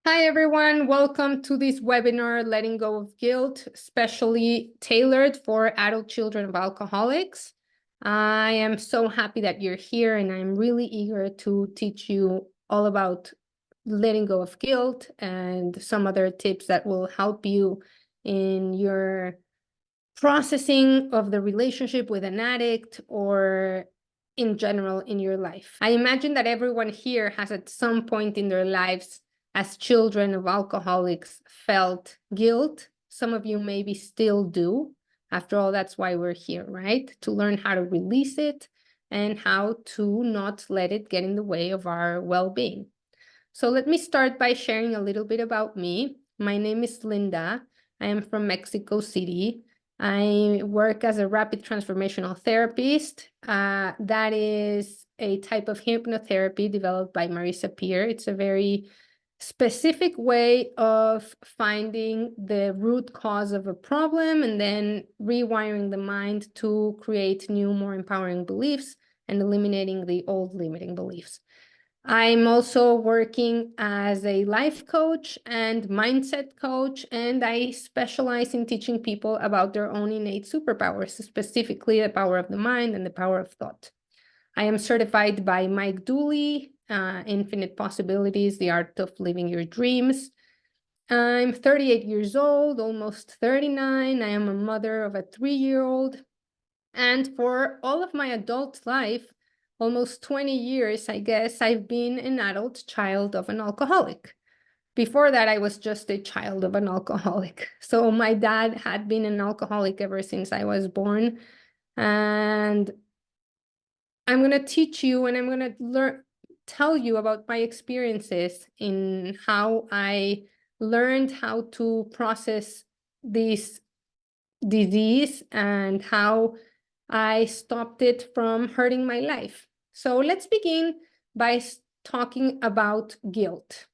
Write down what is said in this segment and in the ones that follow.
Hi, everyone. Welcome to this webinar, Letting Go of Guilt, specially tailored for adult children of alcoholics. I am so happy that you're here, and I'm really eager to teach you all about letting go of guilt and some other tips that will help you in your processing of the relationship with an addict or in general in your life. I imagine that everyone here has at some point in their lives as children of alcoholics felt guilt. Some of you maybe still do. After all, that's why we're here, right? To learn how to release it and how to not let it get in the way of our well-being. So let me start by sharing a little bit about me. My name is Linda. I am from Mexico City. I work as a rapid transformational therapist. That is a type of hypnotherapy developed by Marisa Peer. It's a very specific way of finding the root cause of a problem and then rewiring the mind to create new, more empowering beliefs and eliminating the old limiting beliefs. I'm also working as a life coach and mindset coach, and I specialize in teaching people about their own innate superpowers, specifically the power of the mind and the power of thought. I am certified by Mike Dooley, Infinite Possibilities, The Art of Living Your Dreams. I'm 38 years old, almost 39. I am a mother of a 3-year-old. And for all of my adult life, almost 20 years, I guess, I've been an adult child of an alcoholic. Before that, I was just a child of an alcoholic. So my dad had been an alcoholic ever since I was born. And I'm going to teach you and I'm going to tell you about my experiences in how I learned how to process this disease and how I stopped it from hurting my life. So let's begin by talking about guilt.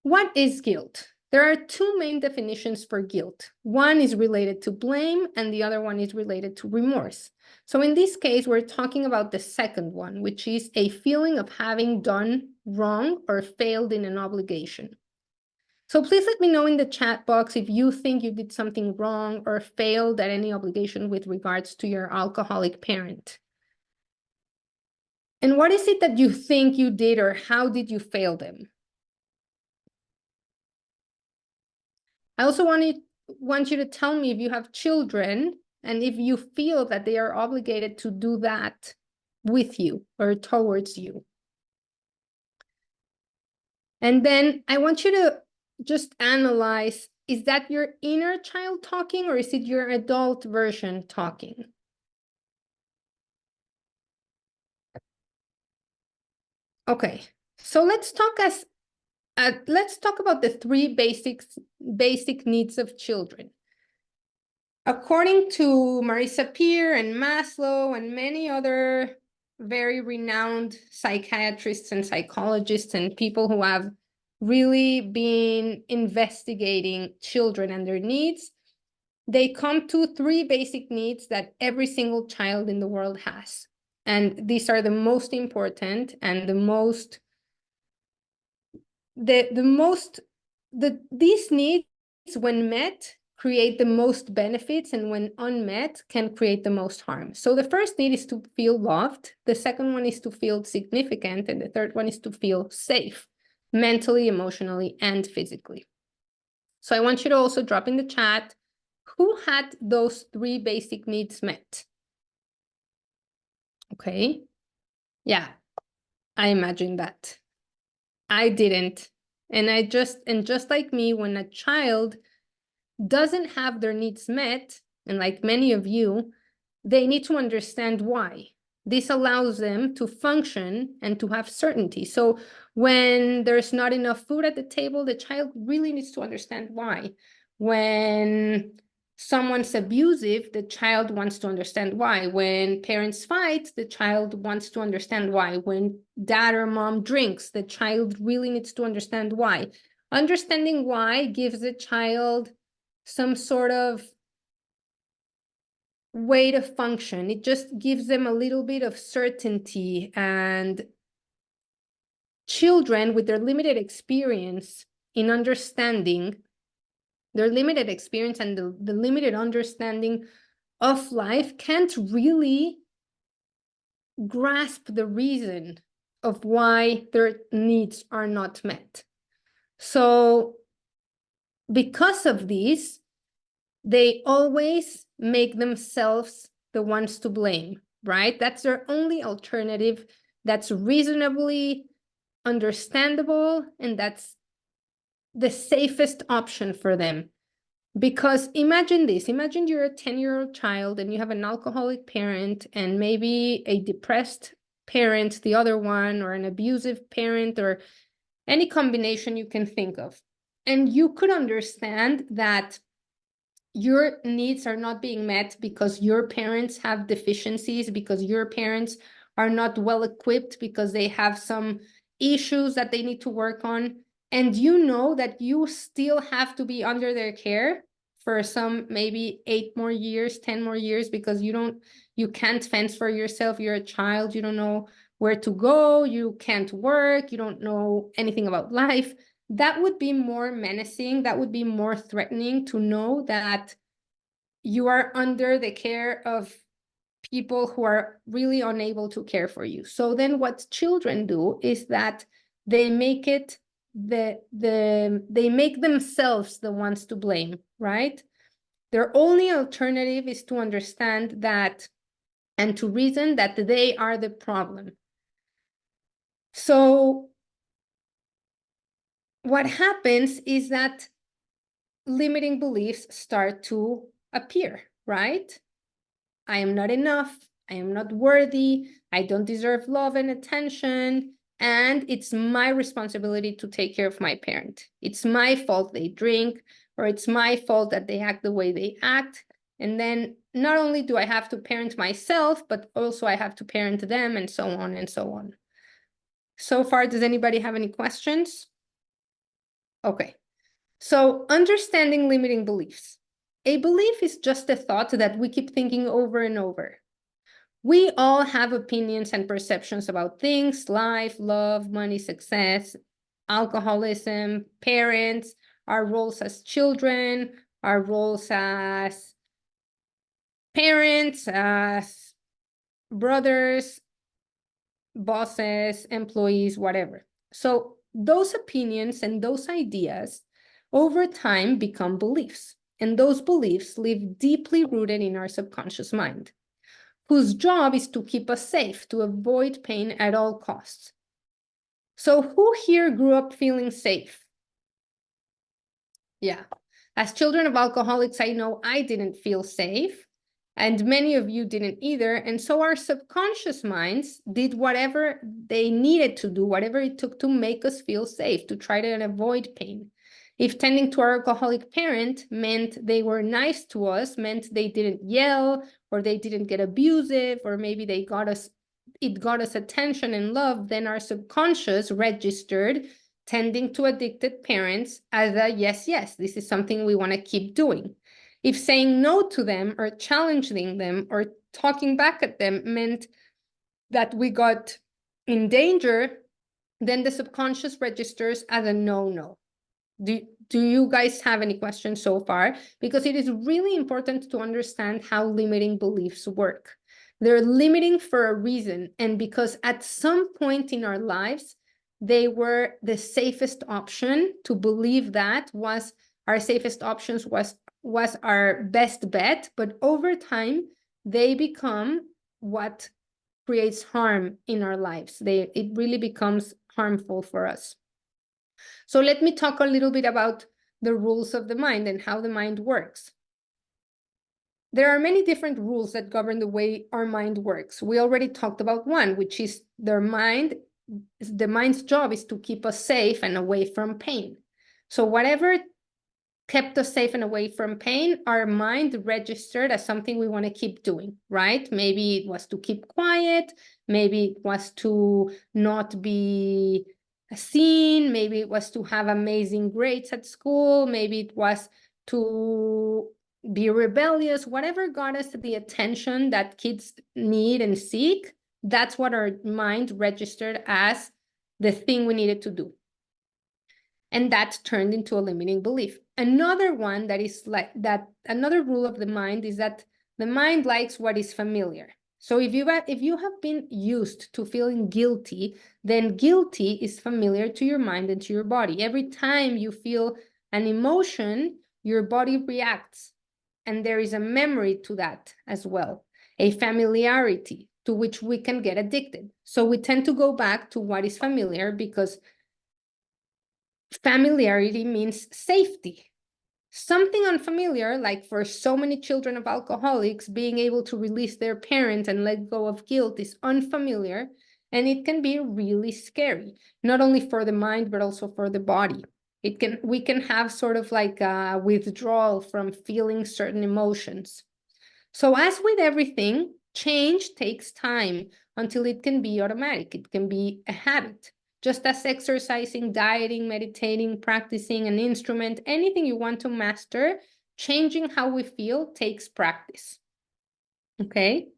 What is guilt? There are two main definitions for guilt. One is related to blame and the other one is related to remorse. So in this case, we're talking about the second one, which is a feeling of having done wrong or failed in an obligation. So please let me know in the chat box if you think you did something wrong or failed at any obligation with regards to your alcoholic parent. And what is it that you think you did, or how did you fail them? I also want you to tell me if you have children and if you feel that they are obligated to do that with you or towards you. And then I want you to just analyze, is that your inner child talking or is it your adult version talking? Okay, so let's talk about the three basic needs of children. According to Marisa Peer and Maslow and many other very renowned psychiatrists and psychologists and people who have really been investigating children and their needs, they come to three basic needs that every single child in the world has. And these are the most important and these needs, when met, create the most benefits, and when unmet, can create the most harm. So the first need is to feel loved. The second one is to feel significant. And the third one is to feel safe, mentally, emotionally, and physically. So I want you to also drop in the chat, who had those three basic needs met? Okay. Yeah, I imagine that. I didn't. And just like me, when a child doesn't have their needs met, and like many of you, they need to understand why. This allows them to function and to have certainty. So when there's not enough food at the table, the child really needs to understand why. When someone's abusive, the child wants to understand why. When parents fight, the child wants to understand why. When dad or mom drinks, the child really needs to understand why. Understanding why gives the child some sort of way to function. It just gives them a little bit of certainty and children with their limited experience in understanding, their limited experience and the limited understanding of life can't really grasp the reason of why their needs are not met. So because of this, they always make themselves the ones to blame, right? That's their only alternative. That's reasonably understandable, and that's the safest option for them. Because imagine this, imagine you're a 10-year-old child and you have an alcoholic parent and maybe a depressed parent, the other one, or an abusive parent, or any combination you can think of. And you could understand that your needs are not being met because your parents have deficiencies, because your parents are not well equipped, because they have some issues that they need to work on. And you know that you still have to be under their care for some maybe 8 more years, 10 more years, because you can't fence for yourself. You're a child, you don't know where to go, you can't work, you don't know anything about life. That would be more menacing, that would be more threatening, to know that you are under the care of people who are really unable to care for you. So then what children do is that they make it they make themselves the ones to blame, right? Their only alternative is to understand that and to reason that they are the problem. So what happens is that limiting beliefs start to appear, right? I am not enough, I am not worthy, I don't deserve love and attention, and it's my responsibility to take care of my parent. It's my fault they drink, or it's my fault that they act the way they act. And then not only do I have to parent myself, but also I have to parent them, and so on and so on. So far, does anybody have any questions? Okay. So understanding limiting beliefs. A belief is just a thought that we keep thinking over and over. We all have opinions and perceptions about things, life, love, money, success, alcoholism, parents, our roles as children, our roles as parents, as brothers, bosses, employees, whatever. So those opinions and those ideas over time become beliefs. And those beliefs live deeply rooted in our subconscious mind, whose job is to keep us safe, to avoid pain at all costs. So who here grew up feeling safe? Yeah. As children of alcoholics, I know I didn't feel safe, and many of you didn't either. And so our subconscious minds did whatever they needed to do, whatever it took to make us feel safe, to try to avoid pain. If tending to our alcoholic parent meant they were nice to us, meant they didn't yell, or they didn't get abusive, or maybe it got us attention and love, then our subconscious registered tending to addicted parents as a yes, yes, this is something we want to keep doing. If saying no to them or challenging them or talking back at them meant that we got in danger, then the subconscious registers as a no-no. Do you guys have any questions so far? Because it is really important to understand how limiting beliefs work. They're limiting for a reason, and because at some point in our lives, they were the safest option. To believe that was our safest options, was our best bet, but over time, they become what creates harm in our lives. It really becomes harmful for us. So let me talk a little bit about the rules of the mind and how the mind works. There are many different rules that govern the way our mind works. We already talked about one, which is the mind's job is to keep us safe and away from pain. So whatever kept us safe and away from pain, our mind registered as something we want to keep doing, right? Maybe it was to keep quiet, maybe it was to not be seen, maybe it was to have amazing grades at school, maybe it was to be rebellious. Whatever got us the attention that kids need and seek, that's what our mind registered as the thing we needed to do. And that turned into a limiting belief. Another one that is like that, another rule of the mind is that the mind likes what is familiar. So if you have been used to feeling guilty, then guilty is familiar to your mind and to your body. Every time you feel an emotion, your body reacts. And there is a memory to that as well, a familiarity to which we can get addicted. So we tend to go back to what is familiar because familiarity means safety. Something unfamiliar, like for so many children of alcoholics, being able to release their parent and let go of guilt is unfamiliar, and it can be really scary, not only for the mind, but also for the body. We can have sort of like a withdrawal from feeling certain emotions. So as with everything, change takes time until it can be automatic. It can be a habit. Just as exercising, dieting, meditating, practicing an instrument, anything you want to master, changing how we feel takes practice. Okay?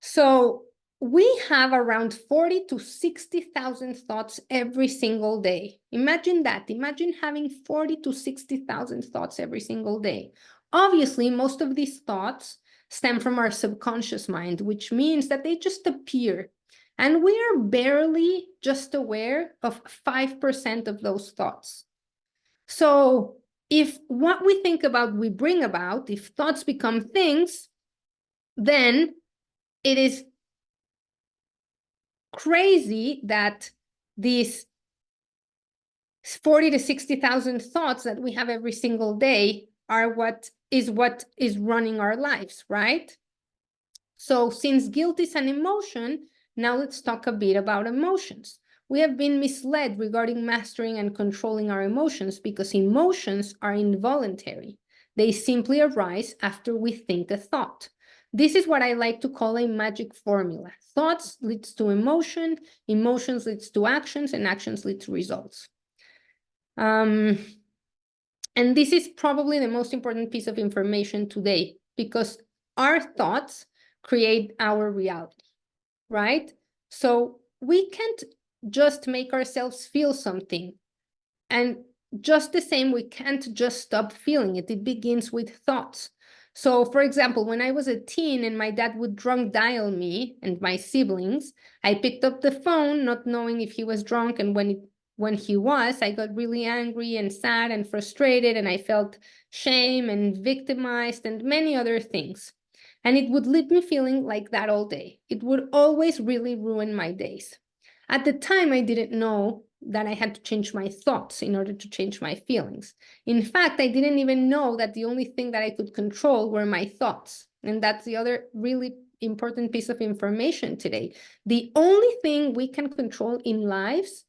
So we have around 40 to 60,000 thoughts every single day. Imagine that. Imagine having 40 to 60,000 thoughts every single day. Obviously, most of these thoughts stem from our subconscious mind, which means that they just appear. And we are barely just aware of 5% of those thoughts. So if what we think about, we bring about, if thoughts become things, then it is crazy that these 40 to 60,000 thoughts that we have every single day are what is running our lives, right? So since guilt is an emotion, now let's talk a bit about emotions. We have been misled regarding mastering and controlling our emotions because emotions are involuntary. They simply arise after we think a thought. This is what I like to call a magic formula. Thoughts leads to emotion, emotions leads to actions, and actions lead to results. And this is probably the most important piece of information today because our thoughts create our reality, right? So we can't just make ourselves feel something. And just the same, we can't just stop feeling it. It begins with thoughts. So, for example, when I was a teen and my dad would drunk dial me and my siblings, I picked up the phone, not knowing if he was drunk. And when he was, I got really angry and sad and frustrated, and I felt shame and victimized and many other things. And it would leave me feeling like that all day. It would always really ruin my days. At the time, I didn't know that I had to change my thoughts in order to change my feelings. In fact, I didn't even know that the only thing that I could control were my thoughts. And that's the other really important piece of information today. The only thing we can control in lives,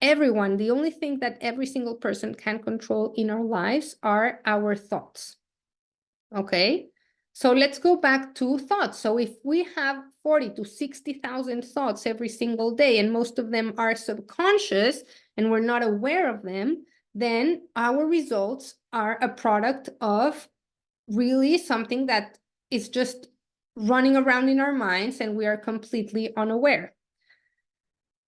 everyone, the only thing that every single person can control in our lives are our thoughts. Okay? So let's go back to thoughts. So if we have 40 to 60,000 thoughts every single day, and most of them are subconscious and we're not aware of them, then our results are a product of really something that is just running around in our minds and we are completely unaware.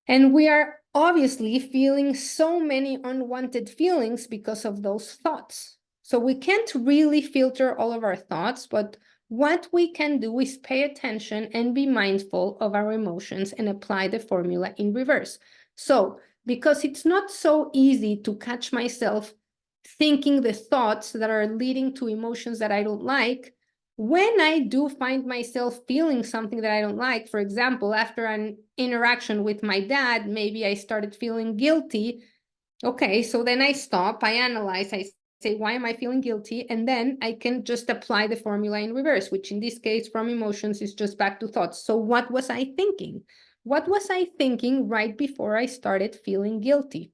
And we are obviously feeling so many unwanted feelings because of those thoughts. So we can't really filter all of our thoughts, but what we can do is pay attention and be mindful of our emotions and apply the formula in reverse. So because it's not so easy to catch myself thinking the thoughts that are leading to emotions that I don't like, when I do find myself feeling something that I don't like, for example, after an interaction with my dad, maybe I started feeling guilty. Okay, so then I stop, I analyze, I say, why am I feeling guilty? And then I can just apply the formula in reverse, which in this case, from emotions is just back to thoughts. So what was I thinking? What was I thinking right before I started feeling guilty?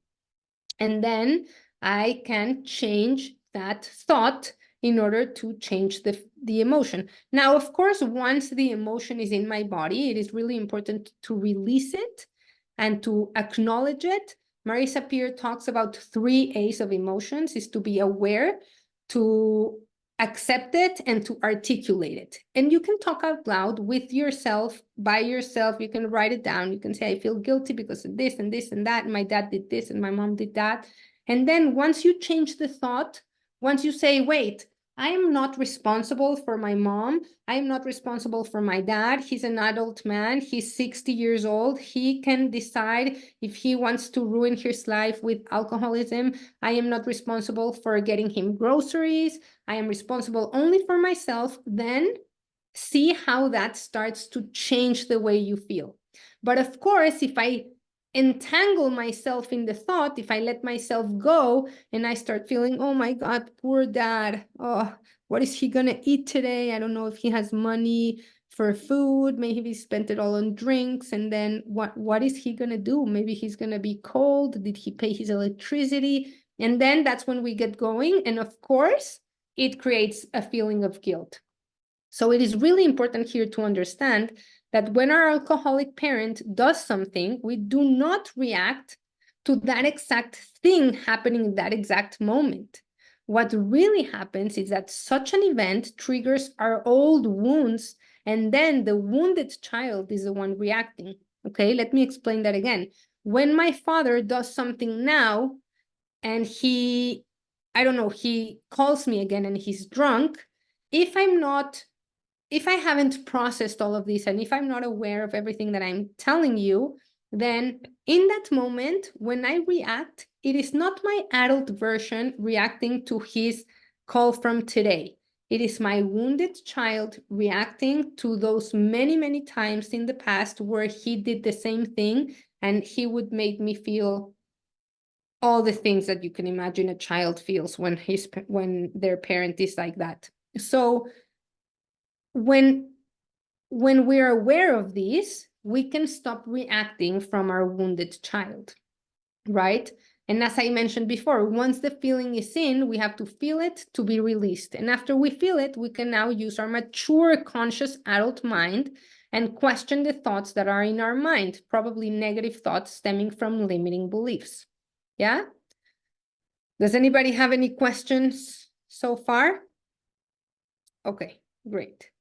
And then I can change that thought in order to change the emotion. Now, of course, once the emotion is in my body, it is really important to release it and to acknowledge it. Marisa Peer talks about 3 A's of emotions, is to be aware, to accept it and to articulate it. And you can talk out loud with yourself, by yourself. You can write it down. You can say, I feel guilty because of this and this and that. And my dad did this and my mom did that. And then once you change the thought, once you say, wait, I am not responsible for my mom. I am not responsible for my dad. He's an adult man. He's 60 years old. He can decide if he wants to ruin his life with alcoholism. I am not responsible for getting him groceries. I am responsible only for myself. Then see how that starts to change the way you feel. But of course, if I entangle myself in the thought, if I let myself go and I start feeling, oh my God, poor dad. Oh, what is he gonna eat today? I don't know if he has money for food. Maybe he spent it all on drinks. And then what is he gonna do? Maybe he's gonna be cold. Did he pay his electricity? And then that's when we get going. And of course, it creates a feeling of guilt. So it is really important here to understand that when our alcoholic parent does something, we do not react to that exact thing happening in that exact moment. What really happens is that such an event triggers our old wounds, and then the wounded child is the one reacting. Okay, let me explain that again. When my father does something now, and I don't know, he calls me again and he's drunk, if I haven't processed all of this, and if I'm not aware of everything that I'm telling you, then in that moment, when I react, it is not my adult version reacting to his call from today. It is my wounded child reacting to those many, many times in the past where he did the same thing, and he would make me feel all the things that you can imagine a child feels when their parent is like that. So when we're aware of these, we can stop reacting from our wounded child, right? And as I mentioned before, once the feeling is in, we have to feel it to be released. And after we feel it, we can now use our mature, conscious adult mind and question the thoughts that are in our mind, probably negative thoughts stemming from limiting beliefs. Yeah? Does anybody have any questions so far? Okay, great.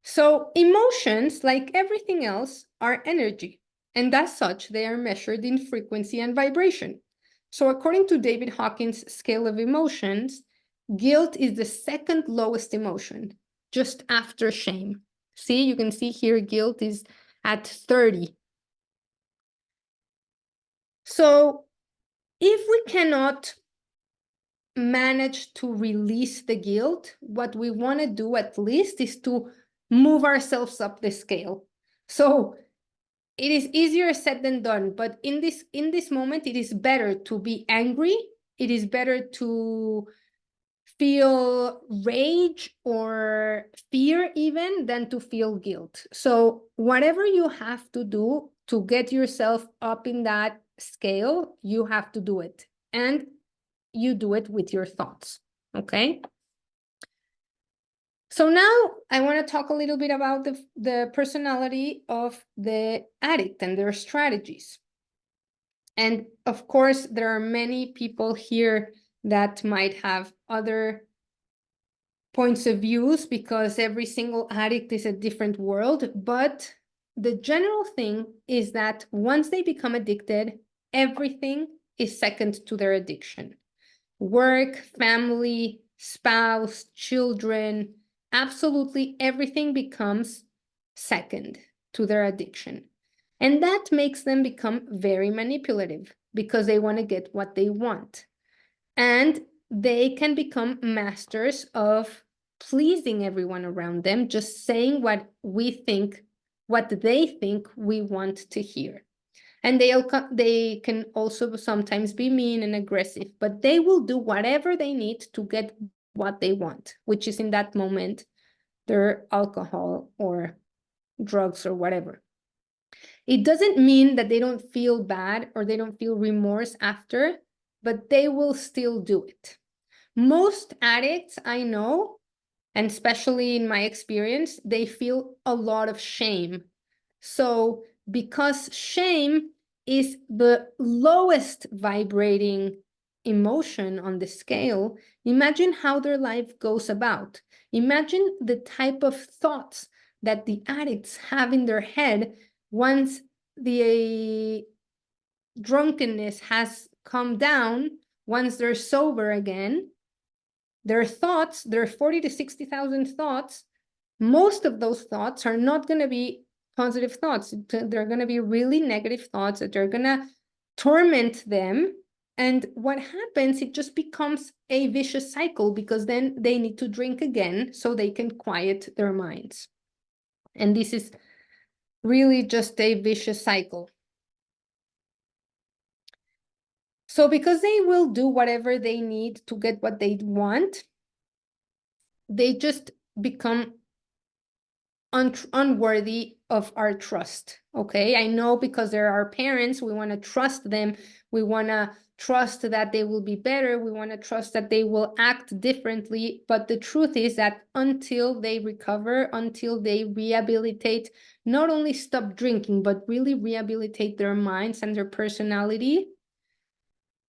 So emotions, like everything else, are energy, and as such, they are measured in frequency and vibration. So according to David Hawkin's scale of emotions, guilt is the second lowest emotion, just after shame. See, you can see here, guilt is at 30. So if we cannot manage to release the guilt, what we want to do at least is to move ourselves up the scale. So it is easier said than done, but in this moment, it is better to be angry. It is better to feel rage or fear even than to feel guilt. So whatever you have to do to get yourself up in that scale, you have to do it. And you do it with your thoughts, okay? So now I want to talk a little bit about the personality of the addict and their strategies. And of course, there are many people here that might have other points of views because every single addict is a different world. But the general thing is that once they become addicted, everything is second to their addiction. Work, family, spouse, children, absolutely everything becomes second to their addiction. And that makes them become very manipulative because they want to get what they want. And they can become masters of pleasing everyone around them, just saying what they think we want to hear. And they can also sometimes be mean and aggressive, but they will do whatever they need to get what they want, which is in that moment their alcohol or drugs or whatever. It doesn't mean that they don't feel bad or they don't feel remorse after, but they will still do it. Most addicts I know, and especially in my experience, they feel a lot of shame. So because shame is the lowest vibrating emotion on the scale, imagine how their life goes about. Imagine the type of thoughts that the addicts have in their head once the drunkenness has come down, once they're sober again. Their thoughts, their 40 to 60,000 thoughts, most of those thoughts are not going to be positive thoughts. They're going to be really negative thoughts that are going to torment them. And what happens, it just becomes a vicious cycle, because then they need to drink again so they can quiet their minds. And this is really just a vicious cycle. So because they will do whatever they need to get what they want, they just become unworthy of our trust. Okay, I know, because they're our parents, we want to trust them. We want to trust that they will be better. We want to trust that they will act differently. But the truth is that until they recover, until they rehabilitate, not only stop drinking, but really rehabilitate their minds and their personality,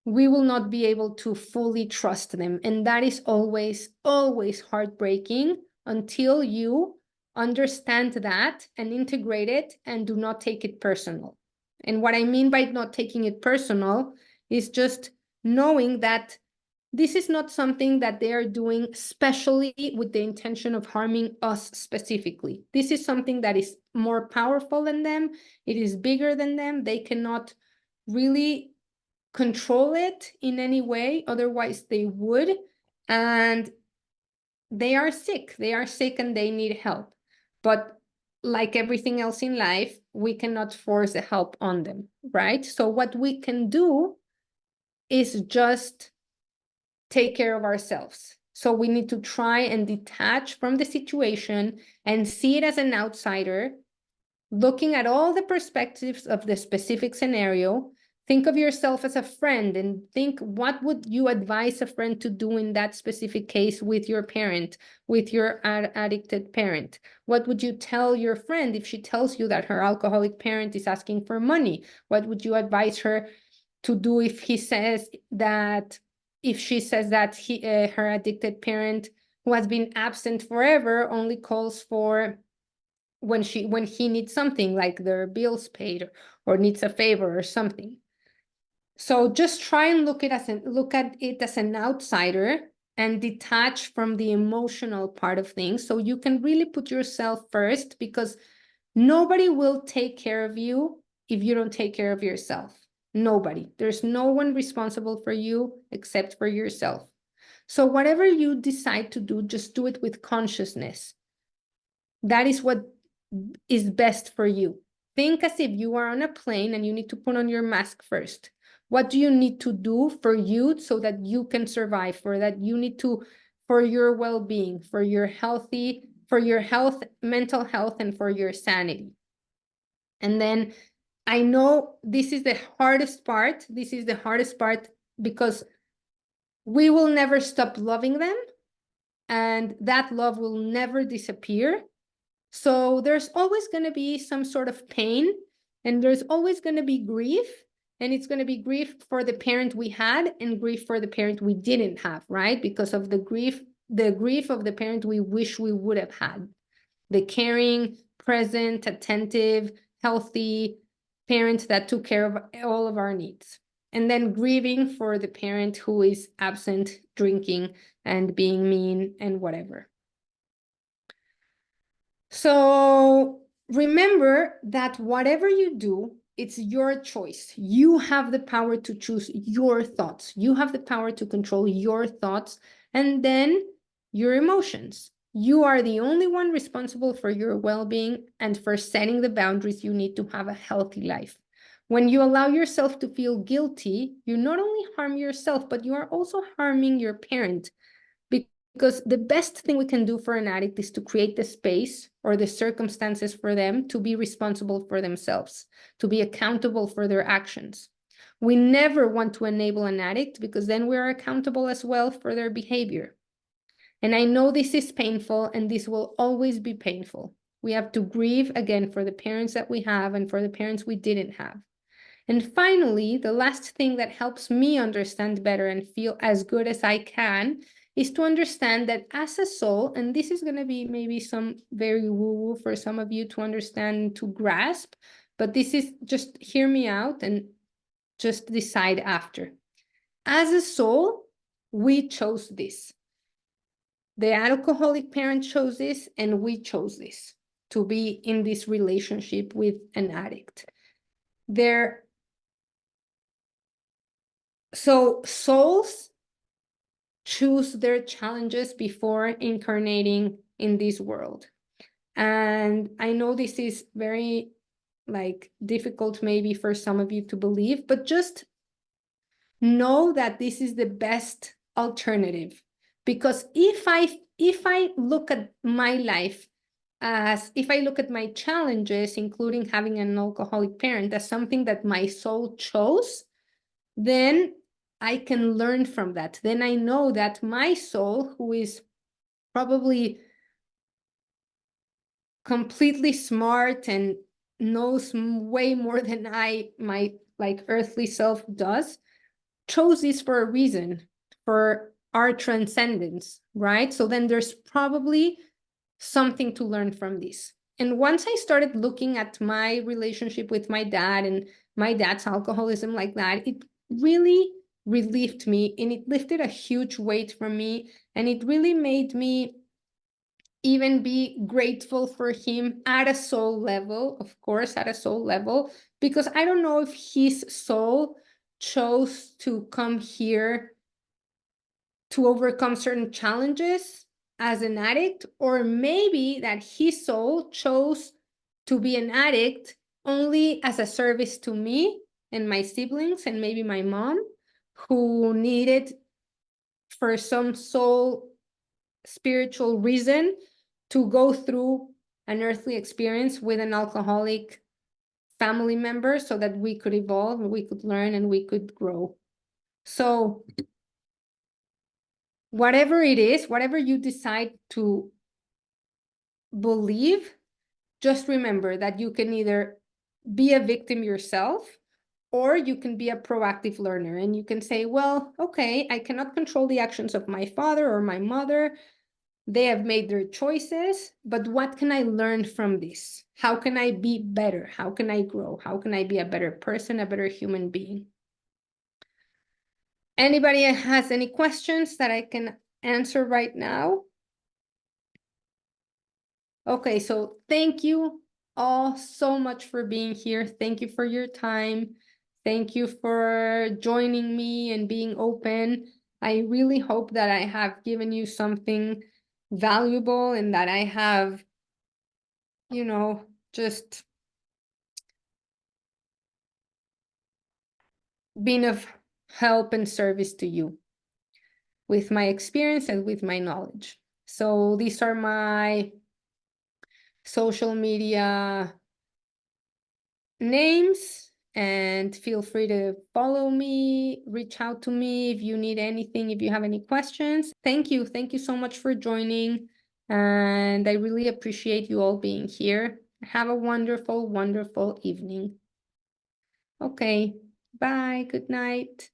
we will not be able to fully trust them. And that is always, always heartbreaking until you understand that and integrate it and do not take it personal. And what I mean by not taking it personal is just knowing that this is not something that they are doing specially with the intention of harming us specifically. This is something that is more powerful than them. It is bigger than them. They cannot really control it in any way, otherwise they would. And they are sick and they need help. But like everything else in life, we cannot force the help on them, right? So what we can do is just take care of ourselves. So we need to try and detach from the situation and see it as an outsider, looking at all the perspectives of the specific scenario. Think of yourself as a friend and think, what would you advise a friend to do in that specific case with your parent, with your addicted parent? What would you tell your friend if she tells you that her alcoholic parent is asking for money? What would you advise her to do if she says that her addicted parent, who has been absent forever, only calls for when he needs something, like their bills paid or needs a favor or something? So just try and look at it as an outsider and detach from the emotional part of things, so you can really put yourself first, because nobody will take care of you if you don't take care of yourself. Nobody. There's no one responsible for you except for yourself. So whatever you decide to do, just do it with consciousness. That is what is best for you. Think as if you are on a plane and you need to put on your mask first. What do you need to do for you so that you can survive, for your well-being, for your health, mental health, and for your sanity? And then I know this is the hardest part. This is the hardest part because we will never stop loving them, and that love will never disappear. So there's always going to be some sort of pain, and there's always going to be grief, and it's going to be grief for the parent we had and grief for the parent we didn't have, right? Because of the grief of the parent we wish we would have had. The caring, present, attentive, healthy parent that took care of all of our needs. And then grieving for the parent who is absent, drinking, and being mean and whatever. So remember that whatever you do, it's your choice. You have the power to choose your thoughts. You have the power to control your thoughts and then your emotions. You are the only one responsible for your well-being and for setting the boundaries you need to have a healthy life. When you allow yourself to feel guilty, you not only harm yourself, but you are also harming your parent. Because the best thing we can do for an addict is to create the space or the circumstances for them to be responsible for themselves, to be accountable for their actions. We never want to enable an addict, because then we are accountable as well for their behavior. And I know this is painful, and this will always be painful. We have to grieve again for the parents that we have and for the parents we didn't have. And finally, the last thing that helps me understand better and feel as good as I can is to understand that as a soul, and this is going to be maybe some very woo-woo for some of you to understand, to grasp, but this is just hear me out and just decide after. As a soul, we chose this. The alcoholic parent chose this, and we chose this, to be in this relationship with an addict. So souls choose their challenges before incarnating in this world. And I know this is very difficult maybe for some of you to believe, but just know that this is the best alternative. Because if I look at my life as, if I look at my challenges, including having an alcoholic parent, as something that my soul chose, then I can learn from that. Then I know that my soul, who is probably completely smart and knows way more than my earthly self does, chose this for a reason, for our transcendence, right? So then there's probably something to learn from this. And once I started looking at my relationship with my dad and my dad's alcoholism like that, it really relieved me, and it lifted a huge weight from me, and it really made me even be grateful for him at a soul level, of course, at a soul level, because I don't know if his soul chose to come here to overcome certain challenges as an addict, or maybe that his soul chose to be an addict only as a service to me and my siblings and maybe my mom, who needed, for some soul spiritual reason, to go through an earthly experience with an alcoholic family member so that we could evolve, we could learn, and we could grow. So whatever it is, whatever you decide to believe, just remember that you can either be a victim yourself, or you can be a proactive learner, and you can say, well, okay, I cannot control the actions of my father or my mother. They have made their choices, but what can I learn from this? How can I be better? How can I grow? How can I be a better person, a better human being? Anybody has any questions that I can answer right now? Okay, so thank you all so much for being here. Thank you for your time. Thank you for joining me and being open. I really hope that I have given you something valuable, and that I have, just been of help and service to you with my experience and with my knowledge. So these are my social media names, and feel free to follow me, reach out to me if you need anything, if you have any questions. Thank you so much for joining, and I really appreciate you all being here. Have a wonderful evening. Okay, bye, good night.